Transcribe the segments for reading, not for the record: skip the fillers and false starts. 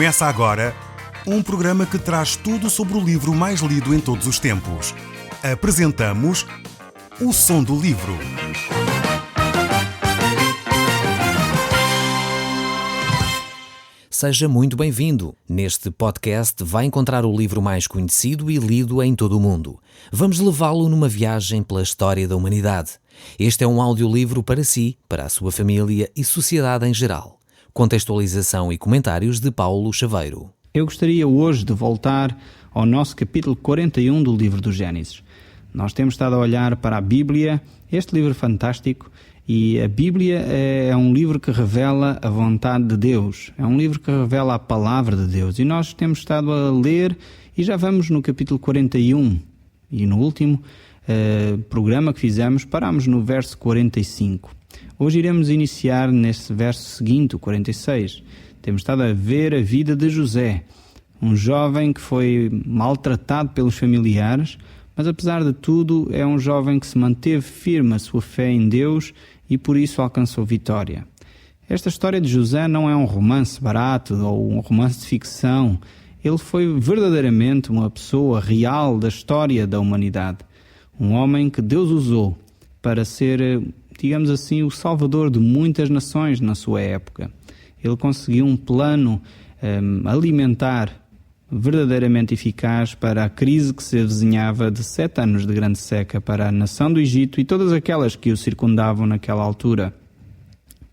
Começa agora um programa que traz tudo sobre o livro mais lido em todos os tempos. Apresentamos O Som do Livro. Seja muito bem-vindo. Neste podcast vai encontrar o livro mais conhecido e lido em todo o mundo. Vamos levá-lo numa viagem pela história da humanidade. Este é um audiolivro para si, para a sua família e sociedade em geral. Contextualização e comentários de Paulo Chaveiro. Eu gostaria hoje de voltar ao nosso capítulo 41 do livro do Gênesis. Nós temos estado a olhar para a Bíblia, este livro fantástico, e a Bíblia é um livro que revela a vontade de Deus, é um livro que revela a palavra de Deus. E nós temos estado a ler e já vamos no capítulo 41. E no último programa que fizemos, parámos no verso 45. Hoje iremos iniciar nesse verso seguinte, o 46. Temos estado a ver a vida de José, um jovem que foi maltratado pelos familiares, mas apesar de tudo é um jovem que se manteve firme a sua fé em Deus e por isso alcançou vitória. Esta história de José não é um romance barato ou um romance de ficção. Ele foi verdadeiramente uma pessoa real da história da humanidade. Um homem que Deus usou para ser, digamos assim, o salvador de muitas nações na sua época. Ele conseguiu um plano alimentar verdadeiramente eficaz para a crise que se avizinhava de 7 anos de grande seca para a nação do Egito e todas aquelas que o circundavam naquela altura.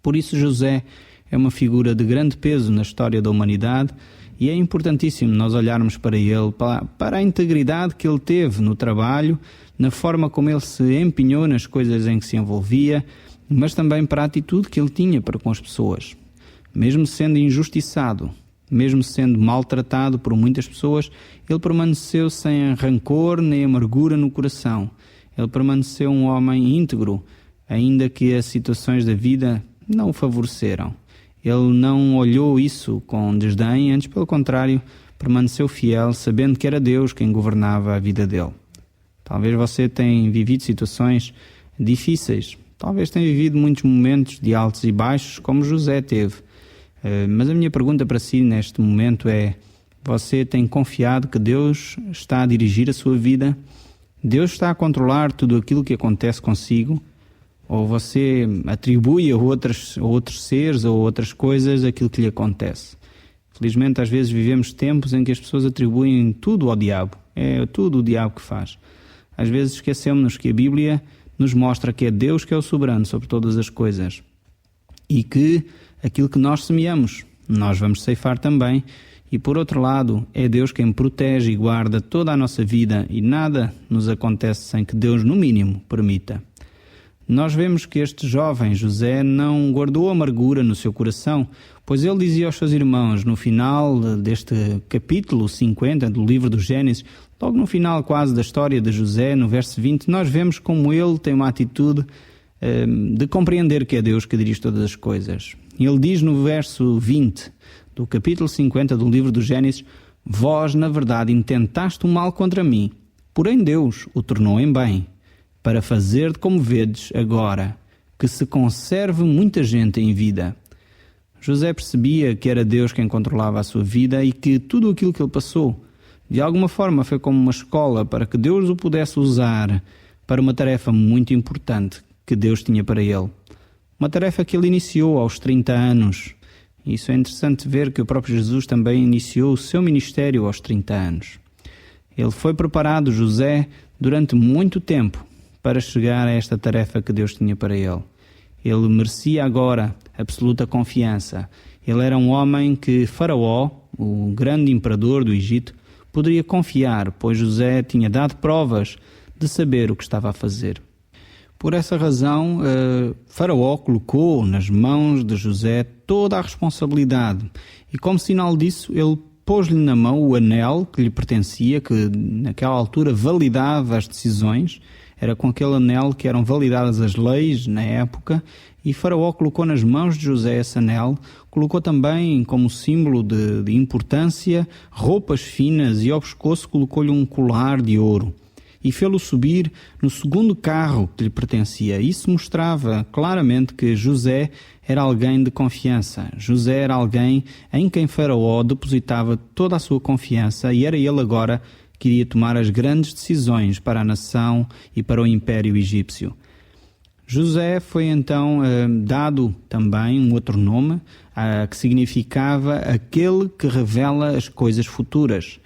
Por isso José é uma figura de grande peso na história da humanidade e é importantíssimo nós olharmos para ele, para a integridade que ele teve no trabalho, na forma como ele se empenhou nas coisas em que se envolvia, mas também para a atitude que ele tinha para com as pessoas. Mesmo sendo injustiçado, mesmo sendo maltratado por muitas pessoas, ele permaneceu sem rancor nem amargura no coração. Ele permaneceu um homem íntegro, ainda que as situações da vida não o favoreceram. Ele não olhou isso com desdém, antes pelo contrário, permaneceu fiel, sabendo que era Deus quem governava a vida dele. Talvez você tenha vivido situações difíceis, talvez tenha vivido muitos momentos de altos e baixos, como José teve. Mas a minha pergunta para si neste momento é: você tem confiado que Deus está a dirigir a sua vida? Deus está a controlar tudo aquilo que acontece consigo? Ou você atribui a outros seres ou outras coisas aquilo que lhe acontece? Felizmente, às vezes vivemos tempos em que as pessoas atribuem tudo ao diabo. É tudo o diabo que faz. Às vezes esquecemos-nos que a Bíblia nos mostra que é Deus que é o soberano sobre todas as coisas. E que aquilo que nós semeamos, nós vamos ceifar também. E por outro lado, é Deus quem protege e guarda toda a nossa vida e nada nos acontece sem que Deus, no mínimo, permita. Nós vemos que este jovem José não guardou amargura no seu coração, pois ele dizia aos seus irmãos, no final deste capítulo 50 do livro do Gênesis, logo no final quase da história de José, no verso 20, nós vemos como ele tem uma atitude de compreender que é Deus que dirige todas as coisas. Ele diz no verso 20 do capítulo 50 do livro do Gênesis: vós, na verdade, intentaste o mal contra mim, porém Deus o tornou em bem, para fazer de como vedes agora, que se conserve muita gente em vida. José percebia que era Deus quem controlava a sua vida e que tudo aquilo que ele passou, de alguma forma, foi como uma escola para que Deus o pudesse usar para uma tarefa muito importante que Deus tinha para ele. Uma tarefa que ele iniciou aos 30 anos. Isso é interessante ver que o próprio Jesus também iniciou o seu ministério aos 30 anos. Ele foi preparado, José, durante muito tempo para chegar a esta tarefa que Deus tinha para ele. Ele merecia agora absoluta confiança. Ele era um homem que Faraó, o grande imperador do Egito, poderia confiar, pois José tinha dado provas de saber o que estava a fazer. Por essa razão, Faraó colocou nas mãos de José toda a responsabilidade e, como sinal disso, ele pôs-lhe na mão o anel que lhe pertencia, que naquela altura validava as decisões. Era com aquele anel que eram validadas as leis na época, e Faraó colocou nas mãos de José esse anel, colocou também como símbolo de importância roupas finas e ao pescoço colocou-lhe um colar de ouro. E fê-lo subir no segundo carro que lhe pertencia. Isso mostrava claramente que José era alguém de confiança. José era alguém em quem Faraó depositava toda a sua confiança e era ele agora que iria tomar as grandes decisões para a nação e para o Império Egípcio. José foi então dado também um outro nome que significava aquele que revela as coisas futuras.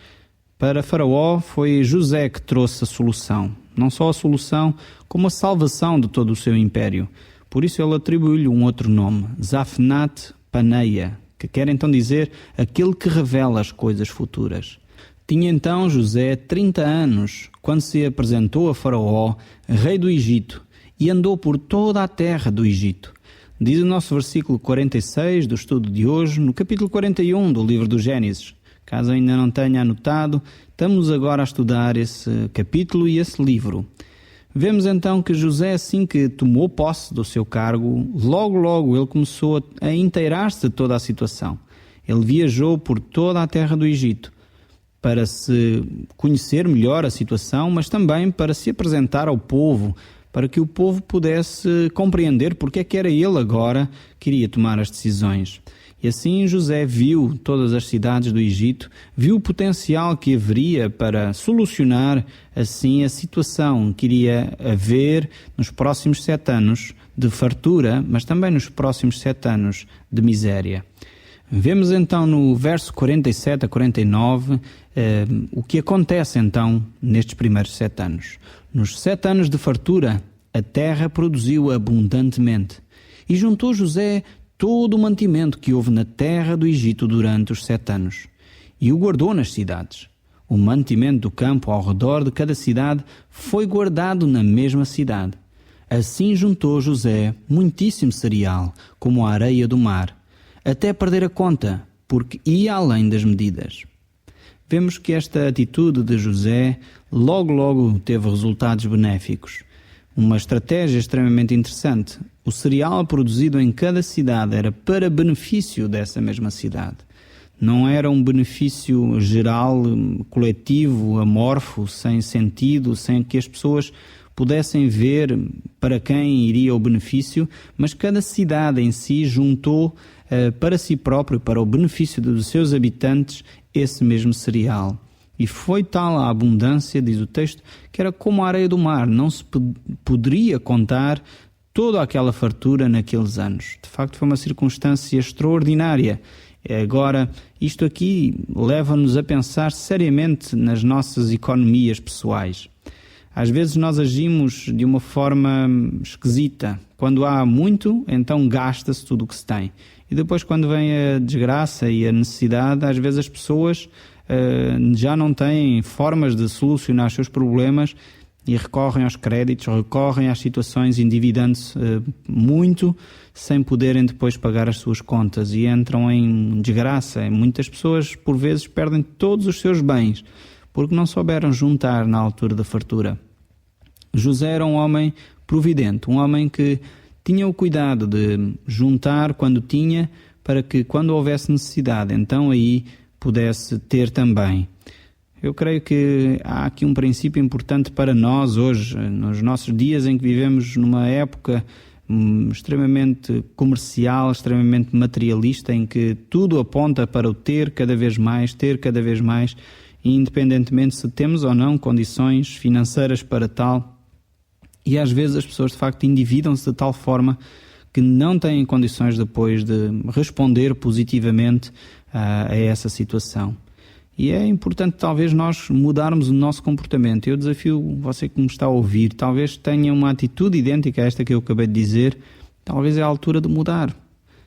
Para Faraó foi José que trouxe a solução. Não só a solução, como a salvação de todo o seu império. Por isso ele atribuiu-lhe um outro nome, Zaphnath Paneia, que quer então dizer aquele que revela as coisas futuras. Tinha então José 30 anos, quando se apresentou a Faraó, rei do Egito, e andou por toda a terra do Egito. Diz o nosso versículo 46 do estudo de hoje, no capítulo 41 do livro do Gênesis. Caso ainda não tenha anotado, estamos agora a estudar esse capítulo e esse livro. Vemos então que José, assim que tomou posse do seu cargo, logo ele começou a inteirar-se de toda a situação. Ele viajou por toda a terra do Egito para se conhecer melhor a situação, mas também para se apresentar ao povo, para que o povo pudesse compreender porque é que era ele agora que iria tomar as decisões. E assim José viu todas as cidades do Egito, viu o potencial que haveria para solucionar assim a situação que iria haver nos próximos 7 anos de fartura, mas também nos próximos 7 anos de miséria. Vemos então no verso 47 a 49 o que acontece então nestes primeiros 7 anos. Nos 7 anos de fartura, a terra produziu abundantemente, e juntou José todo o mantimento que houve na terra do Egito durante os 7 anos, e o guardou nas cidades. O mantimento do campo ao redor de cada cidade foi guardado na mesma cidade. Assim juntou José muitíssimo cereal, como a areia do mar, até perder a conta, porque ia além das medidas. Vemos que esta atitude de José logo teve resultados benéficos. Uma estratégia extremamente interessante. O cereal produzido em cada cidade era para benefício dessa mesma cidade. Não era um benefício geral, coletivo, amorfo, sem sentido, sem que as pessoas pudessem ver para quem iria o benefício, mas cada cidade em si juntou para si próprio, para o benefício dos seus habitantes, esse mesmo cereal. E foi tal a abundância, diz o texto, que era como a areia do mar, não se poderia contar toda aquela fartura naqueles anos. De facto, foi uma circunstância extraordinária. Agora, isto aqui leva-nos a pensar seriamente nas nossas economias pessoais. Às vezes nós agimos de uma forma esquisita. Quando há muito, então gasta-se tudo o que se tem. E depois, quando vem a desgraça e a necessidade, às vezes as pessoas já não têm formas de solucionar os seus problemas e recorrem aos créditos, recorrem às situações, endividando-se muito, sem poderem depois pagar as suas contas, e entram em desgraça. E muitas pessoas, por vezes, perdem todos os seus bens, porque não souberam juntar na altura da fartura. José era um homem providente, um homem que tinha o cuidado de juntar quando tinha, para que quando houvesse necessidade, então aí pudesse ter também. Eu creio que há aqui um princípio importante para nós hoje, nos nossos dias em que vivemos numa época extremamente comercial, extremamente materialista, em que tudo aponta para o ter cada vez mais, e independentemente se temos ou não condições financeiras para tal. E às vezes as pessoas de facto endividam-se de tal forma que não têm condições depois de responder positivamente a essa situação. E é importante talvez nós mudarmos o nosso comportamento. Eu desafio você que me está a ouvir, talvez tenha uma atitude idêntica a esta que eu acabei de dizer, talvez é a altura de mudar.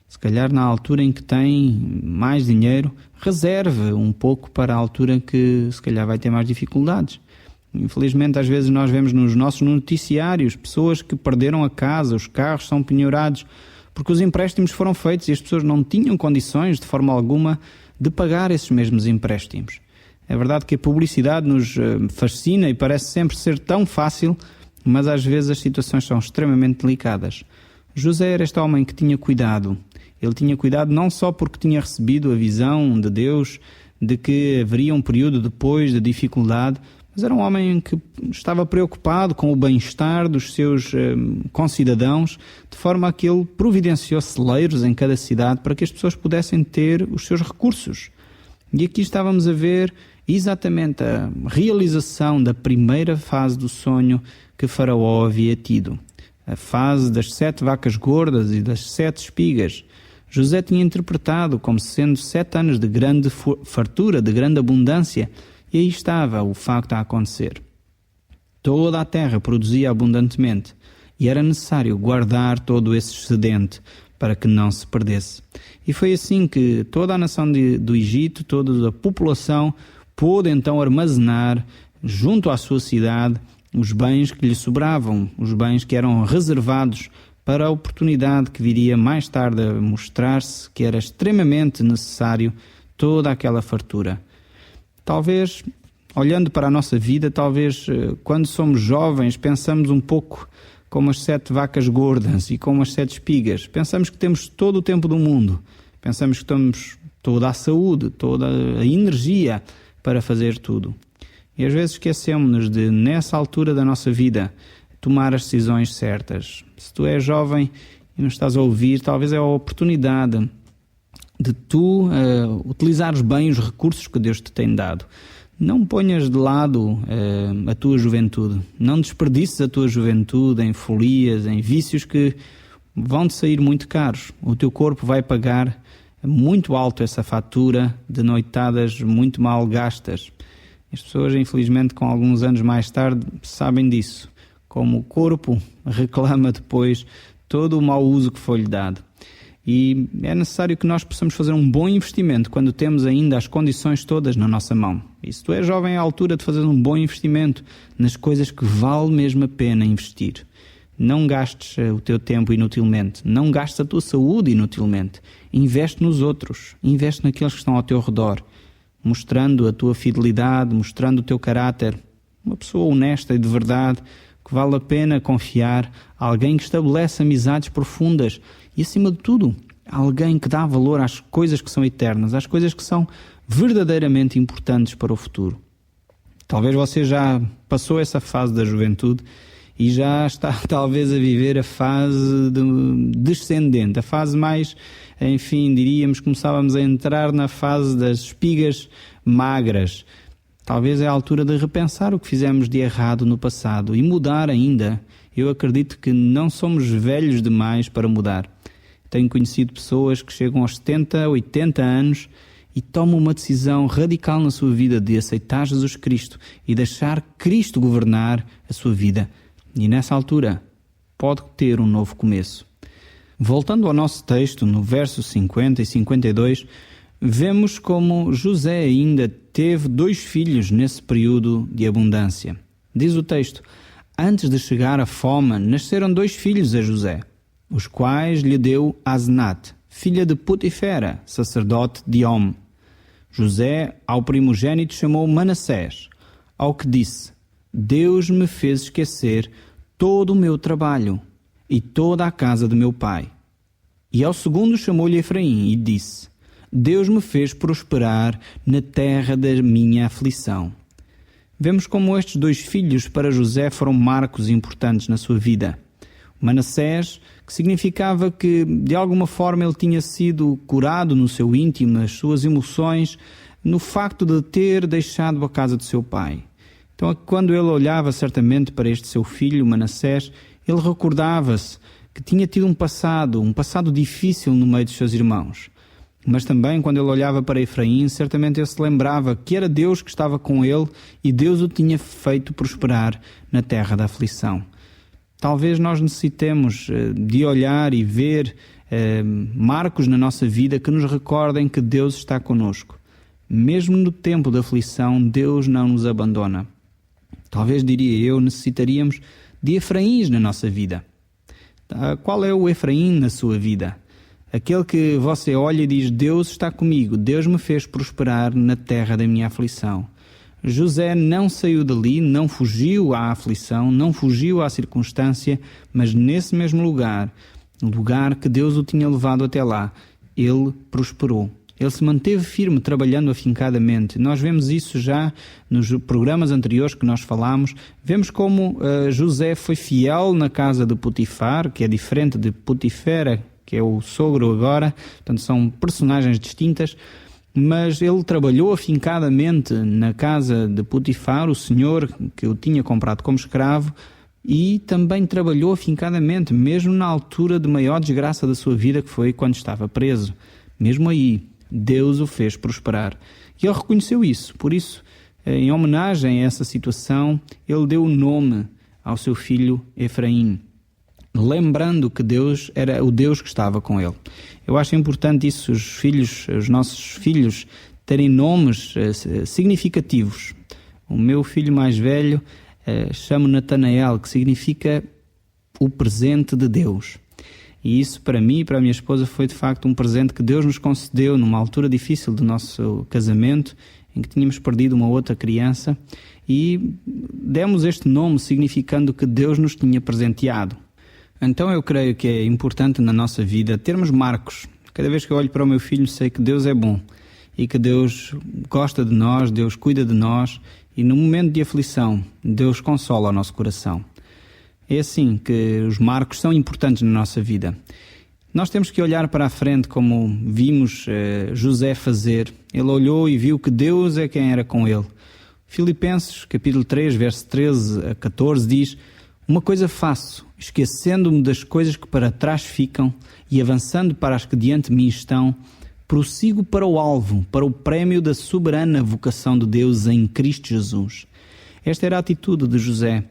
Se calhar na altura em que tem mais dinheiro, reserve um pouco para a altura em que se calhar vai ter mais dificuldades. Infelizmente, às vezes nós vemos nos nossos noticiários pessoas que perderam a casa, os carros são penhorados, porque os empréstimos foram feitos e as pessoas não tinham condições, de forma alguma, de pagar esses mesmos empréstimos. É verdade que a publicidade nos fascina e parece sempre ser tão fácil, mas às vezes as situações são extremamente delicadas. José era este homem que tinha cuidado. Ele tinha cuidado não só porque tinha recebido a visão de Deus de que haveria um período depois de dificuldade, mas era um homem que estava preocupado com o bem-estar dos seus concidadãos, de forma a que ele providenciou celeiros em cada cidade para que as pessoas pudessem ter os seus recursos. E aqui estávamos a ver exatamente a realização da primeira fase do sonho que Faraó havia tido. A fase das 7 vacas gordas e das 7 espigas. José tinha interpretado como sendo 7 anos de grande fartura, de grande abundância, e aí estava o facto a acontecer. Toda a terra produzia abundantemente, e era necessário guardar todo esse excedente para que não se perdesse. E foi assim que toda a nação do Egito, toda a população, pôde então armazenar junto à sua cidade os bens que lhe sobravam, os bens que eram reservados para a oportunidade que viria mais tarde a mostrar-se que era extremamente necessário toda aquela fartura. Talvez, olhando para a nossa vida, talvez quando somos jovens pensamos um pouco como as 7 vacas gordas e como as 7 espigas. Pensamos que temos todo o tempo do mundo. Pensamos que temos toda a saúde, toda a energia para fazer tudo. E às vezes esquecemos-nos de, nessa altura da nossa vida, tomar as decisões certas. Se tu és jovem e nos estás a ouvir, talvez é a oportunidade de tu utilizares bem os recursos que Deus te tem dado. Não ponhas de lado a tua juventude. Não desperdices a tua juventude em folias, em vícios que vão-te sair muito caros. O teu corpo vai pagar muito alto essa fatura de noitadas muito mal gastas. As pessoas, infelizmente, com alguns anos mais tarde, sabem disso. Como o corpo reclama depois todo o mau uso que foi-lhe dado. E é necessário que nós possamos fazer um bom investimento quando temos ainda as condições todas na nossa mão. E se tu és jovem, é a altura de fazer um bom investimento nas coisas que vale mesmo a pena investir. Não gastes o teu tempo inutilmente. Não gastes a tua saúde inutilmente. Investe nos outros. Investe naqueles que estão ao teu redor, mostrando a tua fidelidade, mostrando o teu caráter. Uma pessoa honesta e de verdade, que vale a pena confiar, alguém que estabelece amizades profundas e, acima de tudo, alguém que dá valor às coisas que são eternas, às coisas que são verdadeiramente importantes para o futuro. Talvez você já passou essa fase da juventude e já está talvez a viver a fase descendente, a fase mais, enfim, diríamos, começávamos a entrar na fase das espigas magras. Talvez é a altura de repensar o que fizemos de errado no passado e mudar ainda. Eu acredito que não somos velhos demais para mudar. Tenho conhecido pessoas que chegam aos 70, 80 anos e tomam uma decisão radical na sua vida de aceitar Jesus Cristo e deixar Cristo governar a sua vida. E nessa altura pode ter um novo começo. Voltando ao nosso texto, no verso 50 e 52, vemos como José ainda teve 2 filhos nesse período de abundância. Diz o texto: antes de chegar a fome, nasceram 2 filhos a José, os quais lhe deu Asnat, filha de Potifera, sacerdote de On. José ao primogênito chamou Manassés, ao que disse: Deus me fez esquecer todo o meu trabalho e toda a casa de meu pai. E ao segundo chamou-lhe Efraim e disse: Deus me fez prosperar na terra da minha aflição. Vemos como estes 2 filhos para José foram marcos importantes na sua vida. Manassés, que significava que de alguma forma ele tinha sido curado no seu íntimo, nas suas emoções, no facto de ter deixado a casa de seu pai. Então, quando ele olhava certamente para este seu filho, Manassés, ele recordava-se que tinha tido um passado difícil no meio dos seus irmãos. Mas também, quando ele olhava para Efraim, certamente ele se lembrava que era Deus que estava com ele e Deus o tinha feito prosperar na terra da aflição. Talvez nós necessitemos de olhar e ver marcos na nossa vida que nos recordem que Deus está conosco. Mesmo no tempo da aflição, Deus não nos abandona. Talvez, diria eu, necessitaríamos de Efraíns na nossa vida. Qual é o Efraim na sua vida? Aquele que você olha e diz: Deus está comigo, Deus me fez prosperar na terra da minha aflição. José não saiu dali, não fugiu à aflição, não fugiu à circunstância, mas nesse mesmo lugar, no lugar que Deus o tinha levado até lá, ele prosperou. Ele se manteve firme, trabalhando afincadamente. Nós vemos isso já nos programas anteriores que nós falámos. Vemos como José foi fiel na casa de Potifar, que é diferente de Potifera, que é o sogro agora. Portanto, são personagens distintas. Mas ele trabalhou afincadamente na casa de Potifar, o senhor que o tinha comprado como escravo, e também trabalhou afincadamente, mesmo na altura de maior desgraça da sua vida, que foi quando estava preso. Mesmo aí, Deus o fez prosperar. E ele reconheceu isso. Por isso, em homenagem a essa situação, ele deu o nome ao seu filho Efraim, lembrando que Deus era o Deus que estava com ele. Eu acho importante isso, os nossos filhos, terem nomes significativos. O meu filho mais velho chamo Natanael, que significa o presente de Deus. E isso para mim e para a minha esposa foi de facto um presente que Deus nos concedeu numa altura difícil do nosso casamento, em que tínhamos perdido uma outra criança, e demos este nome significando que Deus nos tinha presenteado. Então eu creio que é importante na nossa vida termos marcos. Cada vez que eu olho para o meu filho, sei que Deus é bom e que Deus gosta de nós, Deus cuida de nós, e no momento de aflição, Deus consola o nosso coração. É assim que os marcos são importantes na nossa vida. Nós temos que olhar para a frente como vimos José fazer. Ele olhou e viu que Deus é quem era com ele. Filipenses, capítulo 3, verso 13 a 14, diz: "Uma coisa faço, esquecendo-me das coisas que para trás ficam e avançando para as que diante de mim estão, prossigo para o alvo, para o prémio da soberana vocação de Deus em Cristo Jesus." Esta era a atitude de José.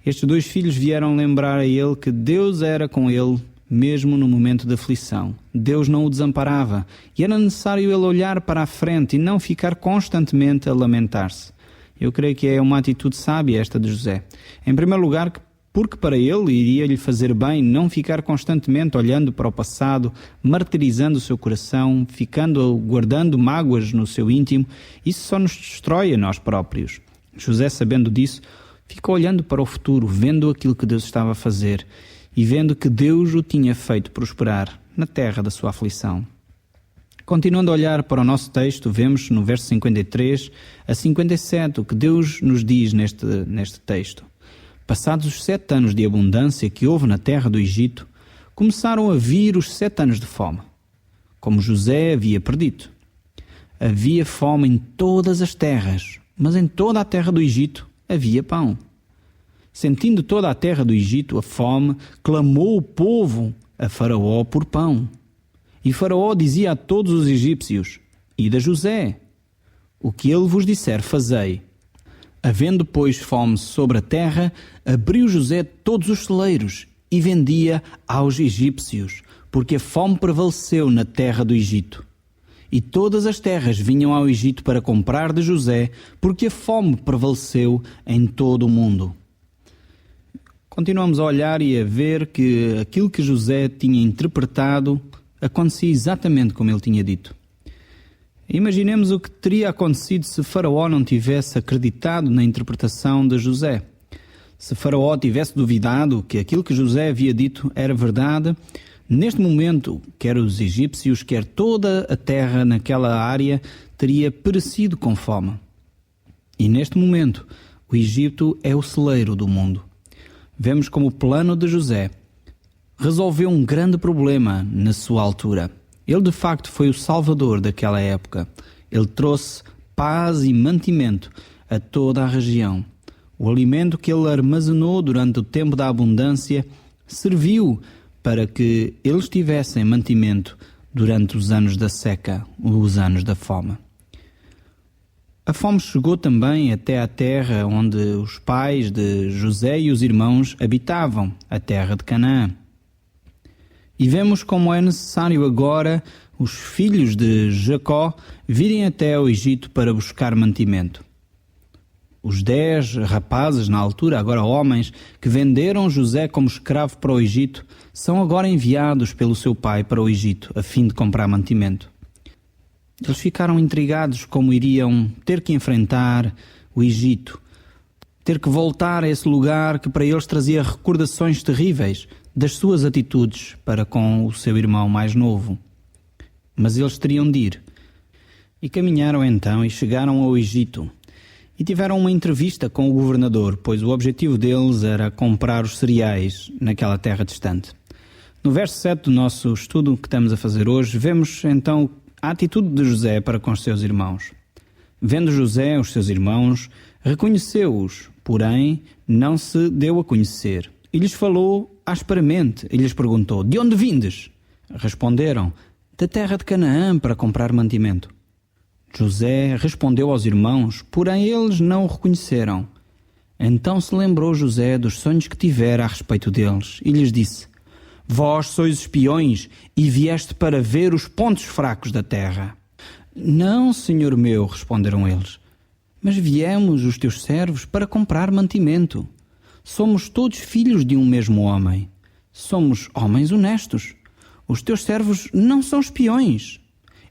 Estes dois filhos vieram lembrar a ele que Deus era com ele, mesmo no momento de aflição. Deus não o desamparava, e era necessário ele olhar para a frente e não ficar constantemente a lamentar-se. Eu creio que é uma atitude sábia esta de José. Em primeiro lugar, porque para ele iria-lhe fazer bem não ficar constantemente olhando para o passado, martirizando o seu coração, guardando mágoas no seu íntimo. Isso só nos destrói a nós próprios. José, sabendo disso, ficou olhando para o futuro, vendo aquilo que Deus estava a fazer e vendo que Deus o tinha feito prosperar na terra da sua aflição. Continuando a olhar para o nosso texto, vemos no verso 53 a 57 o que Deus nos diz neste texto. Passados os 7 anos de abundância que houve na terra do Egito, começaram a vir os 7 anos de fome, como José havia predito. Havia fome em todas as terras, mas em toda a terra do Egito havia pão. Sentindo toda a terra do Egito a fome, clamou o povo a Faraó por pão. E Faraó dizia a todos os egípcios: "Ide a José, o que ele vos disser fazei." Havendo, pois, fome sobre a terra, abriu José todos os celeiros e vendia aos egípcios, porque a fome prevaleceu na terra do Egito. E todas as terras vinham ao Egito para comprar de José, porque a fome prevaleceu em todo o mundo. Continuamos a olhar e a ver que aquilo que José tinha interpretado acontecia exatamente como ele tinha dito. Imaginemos o que teria acontecido se Faraó não tivesse acreditado na interpretação de José. Se Faraó tivesse duvidado que aquilo que José havia dito era verdade, neste momento, quer os egípcios, quer toda a terra naquela área, teria perecido com fome. E neste momento, o Egito é o celeiro do mundo. Vemos como o plano de José resolveu um grande problema na sua altura. Ele de facto foi o salvador daquela época. Ele trouxe paz e mantimento a toda a região. O alimento que ele armazenou durante o tempo da abundância serviu para que eles tivessem mantimento durante os anos da seca, os anos da fome. A fome chegou também até à terra onde os pais de José e os irmãos habitavam, a terra de Canaã. E vemos como é necessário agora os filhos de Jacó virem até ao Egito para buscar mantimento. Os 10 rapazes, na altura, agora homens, que venderam José como escravo para o Egito, são agora enviados pelo seu pai para o Egito, a fim de comprar mantimento. Eles ficaram intrigados como iriam ter que enfrentar o Egito, ter que voltar a esse lugar que para eles trazia recordações terríveis das suas atitudes para com o seu irmão mais novo. Mas eles teriam de ir, E caminharam então e chegaram ao Egito. E tiveram uma entrevista com o governador, pois o objetivo deles era comprar os cereais naquela terra distante. No verso 7 do nosso estudo que estamos a fazer hoje, vemos então a atitude de José para com os seus irmãos. Vendo José os seus irmãos, reconheceu-os, porém não se deu a conhecer. E lhes falou asperamente e lhes perguntou: de onde vindes? Responderam: da terra de Canaã, para comprar mantimento. José respondeu aos irmãos, porém eles não o reconheceram. Então se lembrou José dos sonhos que tivera a respeito deles e lhes disse: vós sois espiões e vieste para ver os pontos fracos da terra. Não, senhor meu, responderam eles, mas viemos os teus servos para comprar mantimento. Somos todos filhos de um mesmo homem. Somos homens honestos. Os teus servos não são espiões.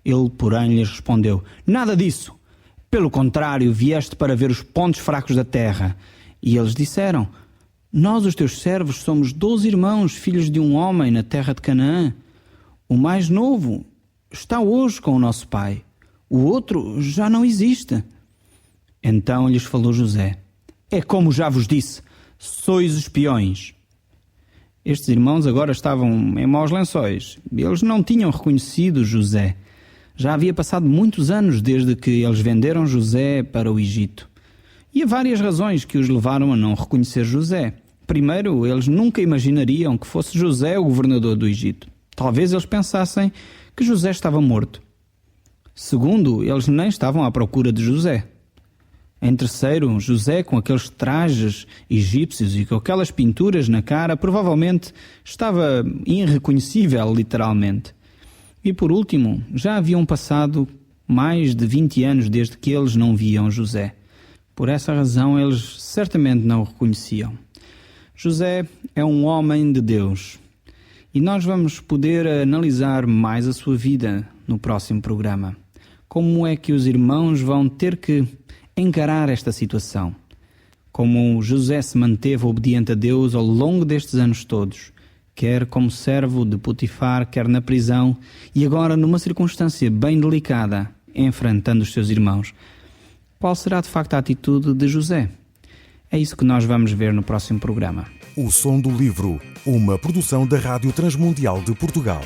Ele, porém, lhes respondeu: nada disso. Pelo contrário, vieste para ver os pontos fracos da terra. E eles disseram: nós, os teus servos, somos 12 irmãos, filhos de um homem na terra de Canaã. O mais novo está hoje com o nosso pai. O outro já não existe. Então lhes falou José: é como já vos disse, sois espiões. Estes irmãos agora estavam em maus lençóis. Eles não tinham reconhecido José. Já havia passado muitos anos desde que eles venderam José para o Egito. E há várias razões que os levaram a não reconhecer José. Primeiro, eles nunca imaginariam que fosse José o governador do Egito. Talvez eles pensassem que José estava morto. Segundo, eles nem estavam à procura de José. Em terceiro, José, com aqueles trajes egípcios e com aquelas pinturas na cara, provavelmente estava irreconhecível, literalmente. E por último, já haviam passado mais de 20 anos desde que eles não viam José. Por essa razão, eles certamente não o reconheciam. José é um homem de Deus. E nós vamos poder analisar mais a sua vida no próximo programa. Como é que os irmãos vão ter que encarar esta situação? Como José se manteve obediente a Deus ao longo destes anos todos, quer como servo de Potifar, quer na prisão, e agora numa circunstância bem delicada, enfrentando os seus irmãos. Qual será de facto a atitude de José? É isso que nós vamos ver no próximo programa. O Som do Livro, uma produção da Rádio Transmundial de Portugal.